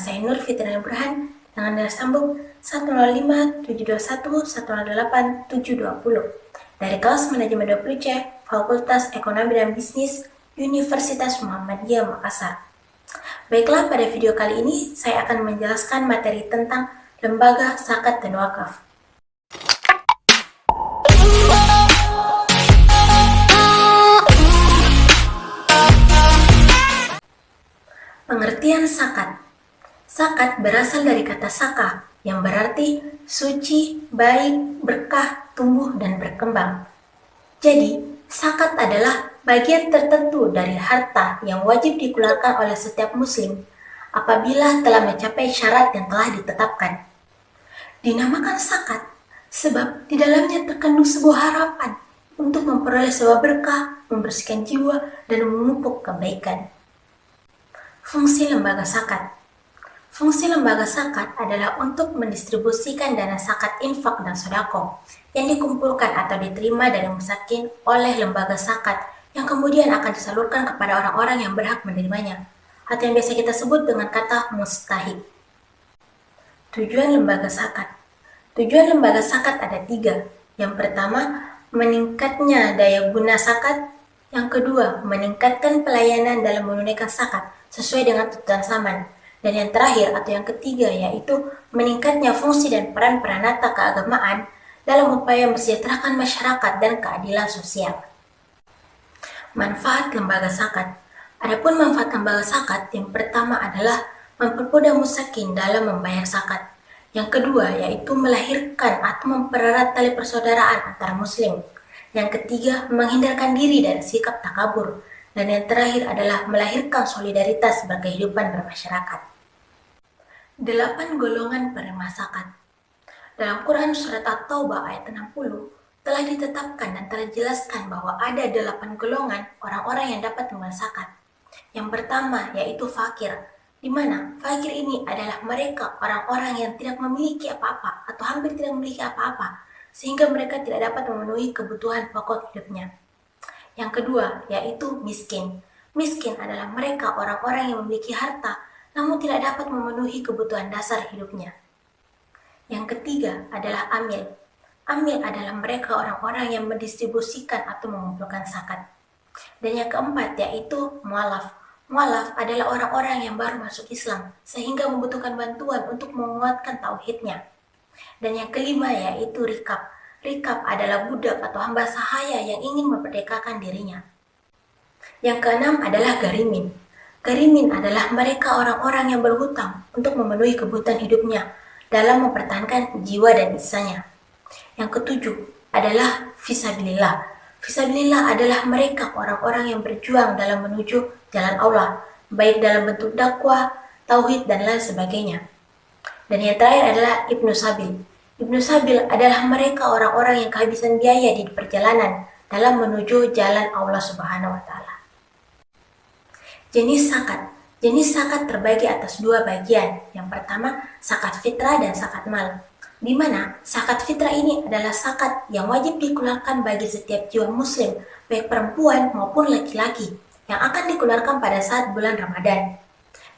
saya Nur Fitri Burhan dengan nilai sambung 105-721-108-720 dari kelas manajemen 20C Fakultas Ekonomi dan Bisnis Universitas Muhammadiyah Makassar. Baiklah, pada video kali ini saya akan menjelaskan materi tentang lembaga zakat dan wakaf. Pengertian zakat. Zakat berasal dari kata saka yang berarti suci, baik, berkah, tumbuh, dan berkembang. Jadi, zakat adalah bagian tertentu dari harta yang wajib dikeluarkan oleh setiap muslim apabila telah mencapai syarat yang telah ditetapkan. Dinamakan zakat sebab di dalamnya terkandung sebuah harapan untuk memperoleh sebuah berkah, membersihkan jiwa, dan memupuk kebaikan. Fungsi lembaga zakat. Fungsi lembaga zakat adalah untuk mendistribusikan dana zakat infak dan sedekah yang dikumpulkan atau diterima dari masakin oleh lembaga zakat yang kemudian akan disalurkan kepada orang-orang yang berhak menerimanya, atau yang biasa kita sebut dengan kata mustahik. Tujuan lembaga zakat. Tujuan lembaga zakat ada 3. Yang pertama, meningkatnya daya guna zakat. Yang kedua, meningkatkan pelayanan dalam menunaikan zakat sesuai dengan tuntutan zaman. Dan yang terakhir atau yang ketiga yaitu meningkatnya fungsi dan peran peranata keagamaan dalam upaya mensejahterakan masyarakat dan keadilan sosial. Manfaat lembaga zakat. Adapun manfaat lembaga zakat, yang pertama adalah mempermudah musakin dalam membayar zakat. Yang kedua yaitu melahirkan atau mempererat tali persaudaraan antara muslim. Yang ketiga, menghindarkan diri dari sikap takabur. Dan yang terakhir adalah melahirkan solidaritas berkehidupan bermasyarakat. 8 golongan penerima zakat. Dalam Quran Surat At-Taubah ayat 60, telah ditetapkan dan telah dijelaskan bahwa ada 8 golongan orang-orang yang dapat membayar zakat. Yang pertama yaitu fakir, di mana fakir ini adalah mereka orang-orang yang tidak memiliki apa-apa atau hampir tidak memiliki apa-apa, sehingga mereka tidak dapat memenuhi kebutuhan pokok hidupnya. Yang kedua yaitu miskin. Miskin adalah mereka orang-orang yang memiliki harta namun tidak dapat memenuhi kebutuhan dasar hidupnya. Yang ketiga adalah amil. Amil adalah mereka orang-orang yang mendistribusikan atau mengumpulkan zakat. Dan yang keempat yaitu mualaf. Mualaf adalah orang-orang yang baru masuk Islam sehingga membutuhkan bantuan untuk menguatkan tauhidnya. Dan yang kelima yaitu rikab. Rikab adalah budak atau hamba sahaya yang ingin memerdekakan dirinya. Yang keenam adalah garimin. Garimin adalah mereka orang-orang yang berhutang untuk memenuhi kebutuhan hidupnya dalam mempertahankan jiwa dan isanya. Yang ketujuh adalah fisabilillah. Fisabilillah adalah mereka orang-orang yang berjuang dalam menuju jalan Allah, baik dalam bentuk dakwah, tauhid, dan lain sebagainya. Dan yang terakhir adalah Ibnu Sabil. Ibnu Sabil adalah mereka orang-orang yang kehabisan biaya di perjalanan dalam menuju jalan Allah Subhanahu wa Ta'ala. Jenis zakat. Jenis zakat terbagi atas 2 bagian. Yang pertama, zakat fitrah dan zakat mal. Di mana zakat fitrah ini adalah zakat yang wajib dikeluarkan bagi setiap jiwa muslim, baik perempuan maupun laki-laki, yang akan dikeluarkan pada saat bulan Ramadan.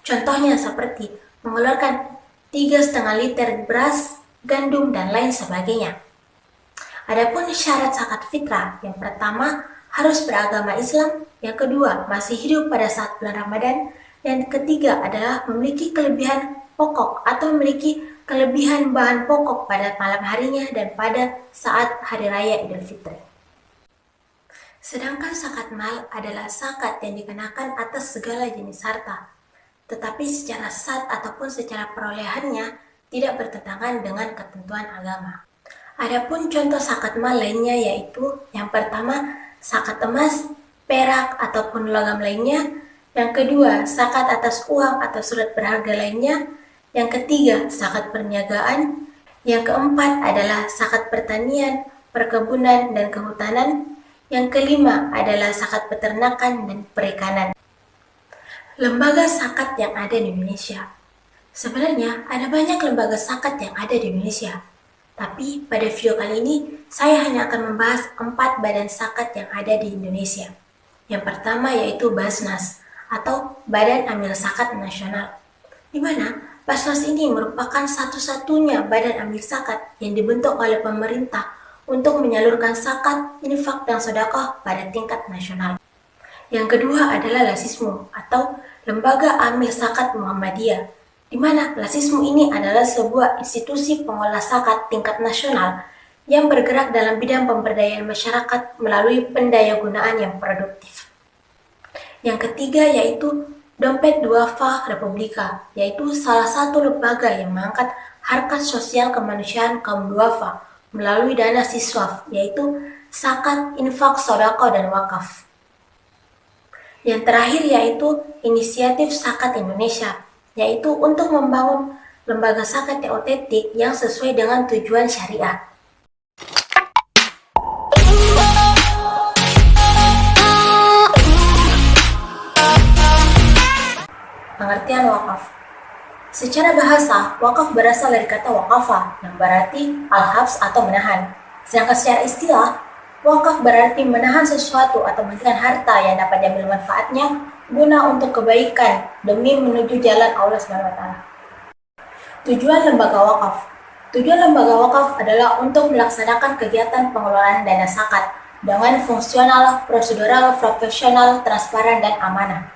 Contohnya seperti mengeluarkan 3,5 liter beras, gandum, dan lain sebagainya. Adapun syarat zakat fitrah, yang pertama harus beragama Islam, yang kedua masih hidup pada saat bulan Ramadan, dan ketiga adalah memiliki kelebihan pokok atau memiliki kelebihan bahan pokok pada malam harinya dan pada saat hari raya Idul Fitri. Sedangkan zakat mal adalah zakat yang dikenakan atas segala jenis harta, tetapi secara sat ataupun secara perolehannya tidak bertentangan dengan ketentuan agama. Adapun contoh zakat mal lainnya yaitu yang pertama zakat emas, perak ataupun logam lainnya, yang kedua zakat atas uang atau surat berharga lainnya, yang ketiga zakat perniagaan, yang keempat adalah zakat pertanian, perkebunan, dan kehutanan, yang kelima adalah zakat peternakan dan perikanan. Lembaga zakat yang ada di Indonesia. Sebenarnya ada banyak lembaga zakat yang ada di Indonesia, tapi pada video kali ini saya hanya akan membahas 4 badan zakat yang ada di Indonesia. Yang pertama yaitu Basnas atau Badan Amil Zakat Nasional, di mana Basnas ini merupakan satu-satunya badan amil zakat yang dibentuk oleh pemerintah untuk menyalurkan zakat, infak, dan sedekah pada tingkat nasional. Yang kedua adalah Lasismu atau Lembaga Amil Zakat Muhammadiyah, di mana Lasismu ini adalah sebuah institusi pengolah zakat tingkat nasional yang bergerak dalam bidang pemberdayaan masyarakat melalui pendayagunaan yang produktif. Yang ketiga yaitu Dompet Duafa Republika, yaitu salah satu lembaga yang mengangkat harkat sosial kemanusiaan kaum duafa melalui dana siswaf, yaitu zakat, infak, sedekah, dan wakaf. Yang terakhir yaitu Inisiatif Zakat Indonesia, yaitu untuk membangun lembaga zakat yang otentik yang sesuai dengan tujuan syariah. Pengertian wakaf. Secara bahasa, wakaf berasal dari kata waqafa, yang berarti al-habs atau menahan. Sedangkan secara istilah, wakaf berarti menahan sesuatu atau menghentikan harta yang dapat diambil manfaatnya guna untuk kebaikan demi menuju jalan Allah SWT. Tujuan lembaga wakaf. Tujuan lembaga wakaf adalah untuk melaksanakan kegiatan pengelolaan dana zakat dengan fungsional, prosedural, profesional, transparan, dan amanah.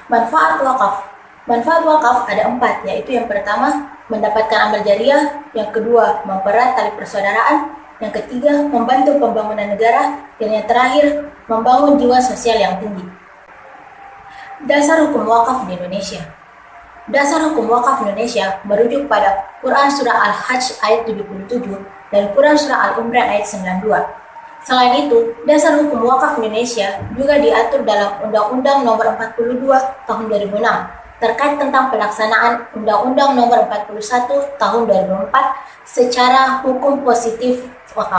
Manfaat wakaf. Manfaat wakaf ada 4, yaitu yang pertama, mendapatkan amal jariah, yang kedua, mempererat tali persaudaraan, yang ketiga, membantu pembangunan negara, dan yang terakhir, membangun jiwa sosial yang tinggi. Dasar hukum wakaf di Indonesia. Dasar hukum wakaf Indonesia merujuk pada Quran Surah Al-Hajj ayat 77 dan Quran Surah Al-Imran ayat 92. Selain itu, dasar hukum wakaf Indonesia juga diatur dalam Undang-Undang Nomor 42 Tahun 2006 terkait tentang pelaksanaan Undang-Undang Nomor 41 Tahun 2004 secara hukum positif wakaf.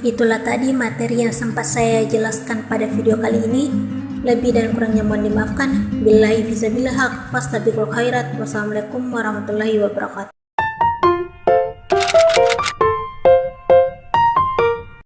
Itulah tadi materi yang sempat saya jelaskan pada video kali ini. Lebih dan kurangnya mohon dimaafkan. Billahi fisabilillah haq, fastabiqul khairat. Wassalamualaikum warahmatullahi wabarakatuh.